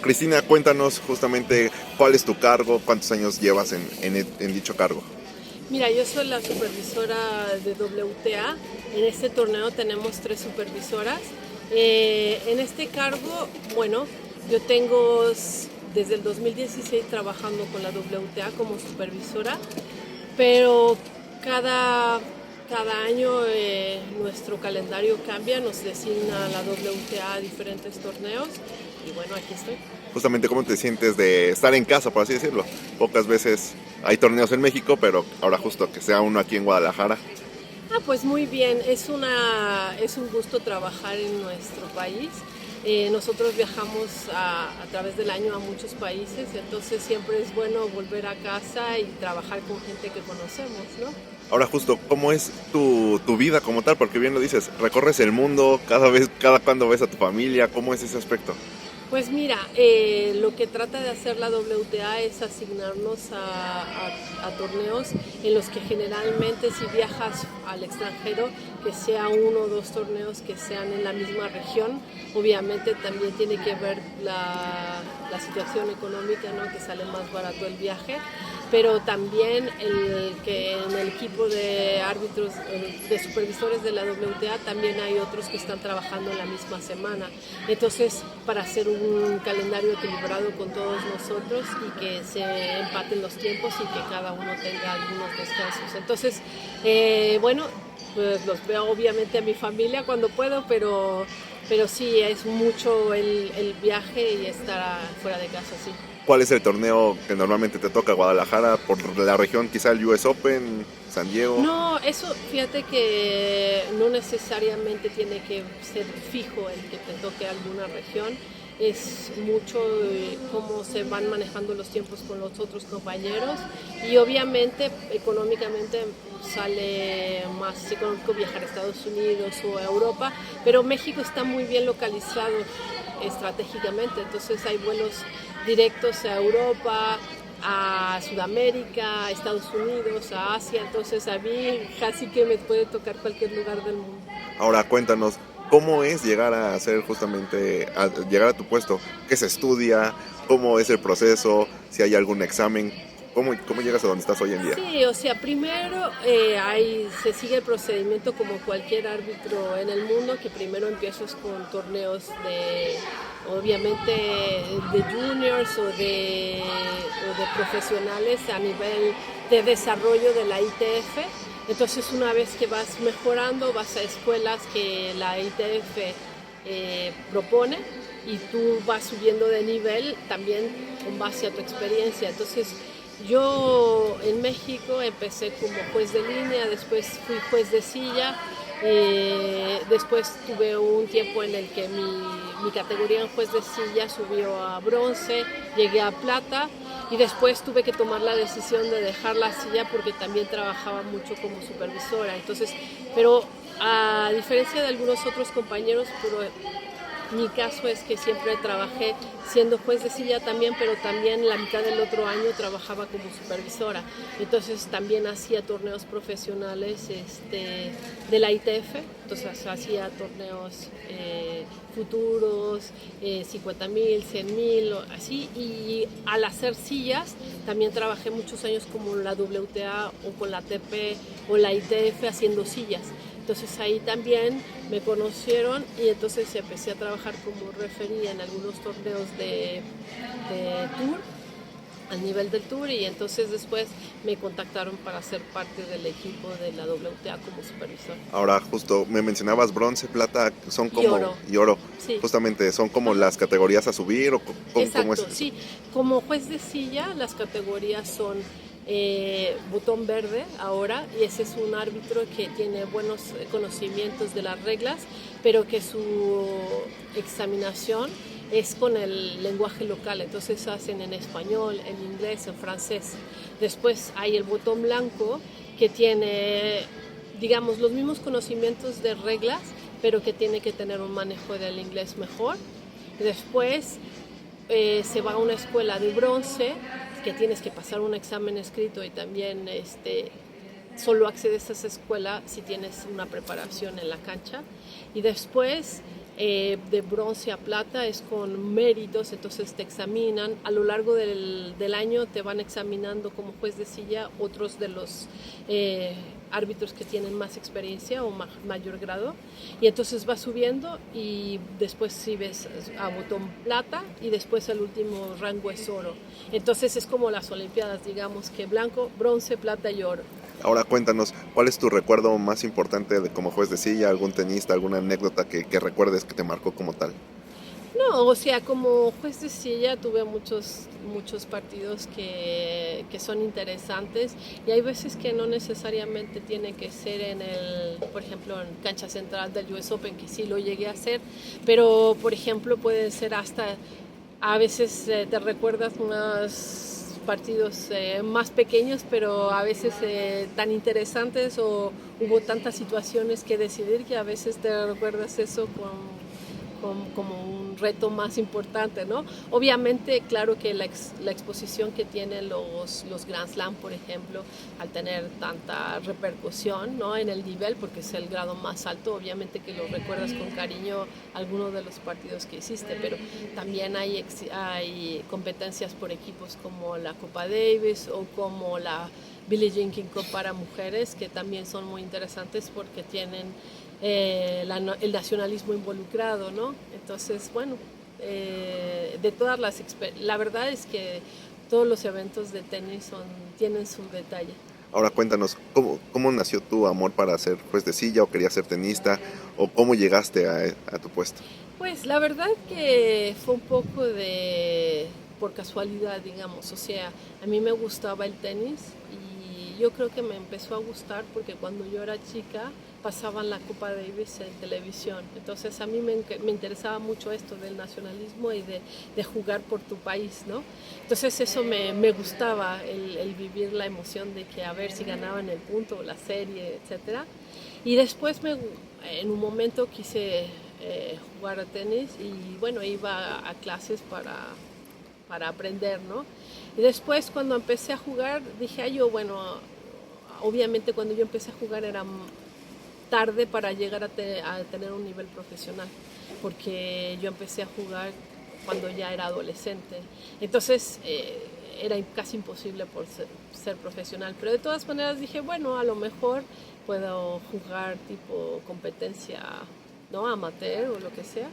Cristina, cuéntanos justamente cuál es tu cargo, cuántos años llevas en dicho cargo. Mira, yo soy la supervisora de WTA. En este torneo tenemos 3 supervisoras. En este cargo, bueno, yo tengo desde el 2016 trabajando con la WTA como supervisora, pero cada, cada año nuestro calendario cambia, nos designa la WTA a diferentes torneos y bueno, aquí estoy. Justamente cómo te sientes de estar en casa, por así decirlo. Pocas veces hay torneos en México, pero ahora justo que sea uno aquí en Guadalajara. Pues muy bien, es un gusto trabajar en nuestro país. Nosotros viajamos a través del año a muchos países, entonces siempre es bueno volver a casa y trabajar con gente que conocemos, ¿no? Ahora justo, ¿cómo es tu vida como tal? Porque bien lo dices, recorres el mundo, cada cuando ves a tu familia, ¿cómo es ese aspecto? Pues mira, lo que trata de hacer la WTA es asignarnos a torneos en los que generalmente si viajas al extranjero, que sea 1 o 2 torneos que sean en la misma región. Obviamente también tiene que ver la situación económica, ¿no? Que sale más barato el viaje, pero también que en el equipo de árbitros, de supervisores de la WTA, también hay otros que están trabajando en la misma semana. Entonces, para hacer un calendario equilibrado con todos nosotros y que se empaten los tiempos y que cada uno tenga algunos descansos. Entonces, bueno, pues los veo obviamente a mi familia cuando puedo, pero sí, es mucho el viaje y estar fuera de casa, sí. ¿Cuál es el torneo que normalmente te toca? ¿Guadalajara? ¿Por la región quizá el US Open? ¿San Diego? No, eso fíjate que no necesariamente tiene que ser fijo el que te toque alguna región. Es mucho cómo se van manejando los tiempos con los otros compañeros y obviamente económicamente sale más económico viajar a Estados Unidos o a Europa, pero México está muy bien localizado estratégicamente, entonces hay vuelos directos a Europa, a Sudamérica, a Estados Unidos, a Asia, entonces a mí casi que me puede tocar cualquier lugar del mundo. Ahora cuéntanos, ¿cómo es llegar a ser justamente, llegar a tu puesto? ¿Qué se estudia? ¿Cómo es el proceso? Si hay algún examen, ¿cómo llegas a donde estás hoy en día? Sí, o sea, primero se sigue el procedimiento como cualquier árbitro en el mundo, que primero empiezas con torneos obviamente, de juniors o de profesionales a nivel de desarrollo de la ITF. Entonces, una vez que vas mejorando, vas a escuelas que la ITF propone y tú vas subiendo de nivel también con base a tu experiencia. Entonces, yo en México empecé como juez de línea, después fui juez de silla, después tuve un tiempo en el que mi categoría en juez de silla subió a bronce, llegué a plata y después tuve que tomar la decisión de dejar la silla porque también trabajaba mucho como supervisora. Entonces, pero a diferencia de algunos otros compañeros, pero mi caso es que siempre trabajé siendo juez de silla también, pero también la mitad del otro año trabajaba como supervisora. Entonces también hacía torneos profesionales de la ITF, entonces hacía torneos futuros, 50,000, 100,000, así. Y al hacer sillas también trabajé muchos años como la WTA o con la ATP o la ITF haciendo sillas. Entonces ahí también me conocieron y entonces empecé a trabajar como referee en algunos torneos de tour, al nivel del tour, y entonces después me contactaron para ser parte del equipo de la WTA como supervisor. Ahora justo me mencionabas bronce, plata, son Y como, oro, y oro, sí. justamente son como Ajá. las categorías a subir o cómo es Exacto, eso. sí. Como juez de silla, las categorías son botón verde ahora, y ese es un árbitro que tiene buenos conocimientos de las reglas, pero que su examinación es con el lenguaje local, entonces hacen en español, en inglés, en francés. Después hay el botón blanco que tiene, digamos, los mismos conocimientos de reglas, pero que tiene que tener un manejo del inglés mejor. Después se va a una escuela de bronce, que tienes que pasar un examen escrito y también solo accedes a esa escuela si tienes una preparación en la cancha. Y después De bronce a plata es con méritos, entonces te examinan. A lo largo del año te van examinando como juez de silla otros de los árbitros que tienen más experiencia o mayor grado, y entonces vas subiendo y después subes a botón plata y después el último rango es oro. Entonces es como las olimpiadas, digamos que blanco, bronce, plata y oro. Ahora cuéntanos, ¿cuál es tu recuerdo más importante de como juez de silla? ¿Algún tenista, alguna anécdota que recuerdes que te marcó como tal? No, o sea, como juez de silla tuve muchos partidos que son interesantes, y hay veces que no necesariamente tiene que ser por ejemplo, en cancha central del US Open, que sí lo llegué a hacer, pero por ejemplo puede ser hasta, a veces te recuerdas unos partidos más pequeños, pero a veces tan interesantes, o hubo tantas situaciones que decidir, que a veces te recuerdas eso como un reto más importante, ¿no? Obviamente, claro que la exposición que tienen los Grand Slam, por ejemplo, al tener tanta repercusión, ¿no?, en el nivel, porque es el grado más alto, obviamente que lo recuerdas con cariño algunos de los partidos que hiciste, pero también hay competencias por equipos como la Copa Davis o como la Billie Jean King Cup para mujeres, que también son muy interesantes porque tienen el nacionalismo involucrado, ¿no? Entonces, bueno, de todas la verdad es que todos los eventos de tenis tienen su detalle. Ahora cuéntanos, ¿cómo nació tu amor para ser juez de silla o querías ser tenista o cómo llegaste a tu puesto? Pues la verdad que fue un poco por casualidad, digamos. O sea, a mí me gustaba el tenis y yo creo que me empezó a gustar porque cuando yo era chica pasaban la Copa Davis en televisión. Entonces a mí me interesaba mucho esto del nacionalismo y de jugar por tu país, ¿no? Entonces eso me gustaba, el vivir la emoción de que a ver si ganaban el punto, la serie, etcétera. Y después en un momento quise jugar a tenis y bueno, iba a clases para aprender, ¿no? Y después cuando empecé a jugar dije, ay, yo, bueno, obviamente cuando yo empecé a jugar era tarde para llegar a tener un nivel profesional, porque yo empecé a jugar cuando ya era adolescente. Entonces era casi imposible por ser profesional, pero de todas maneras dije, bueno, a lo mejor puedo jugar tipo competencia, ¿no?, amateur o lo que sea.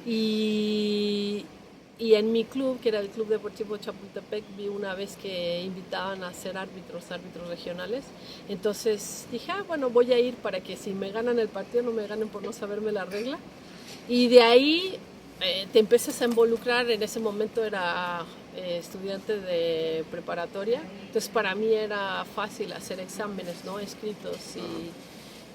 Y, y en mi club, que era el Club Deportivo Chapultepec, vi una vez que invitaban a ser árbitros regionales. Entonces dije, bueno, voy a ir para que si me ganan el partido no me ganen por no saberme la regla. Y de ahí te empiezas a involucrar. En ese momento era estudiante de preparatoria, entonces para mí era fácil hacer exámenes, ¿no?, escritos,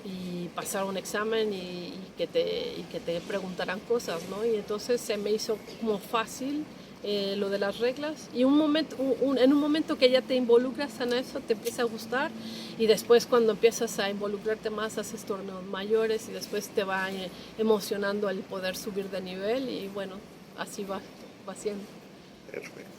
y pasar un examen y que te preguntaran cosas, ¿no? Y entonces se me hizo como fácil lo de las reglas, y en un momento que ya te involucras en eso te empieza a gustar, y después cuando empiezas a involucrarte más haces torneos mayores y después te va emocionando el poder subir de nivel, y bueno, así va siendo. Perfecto.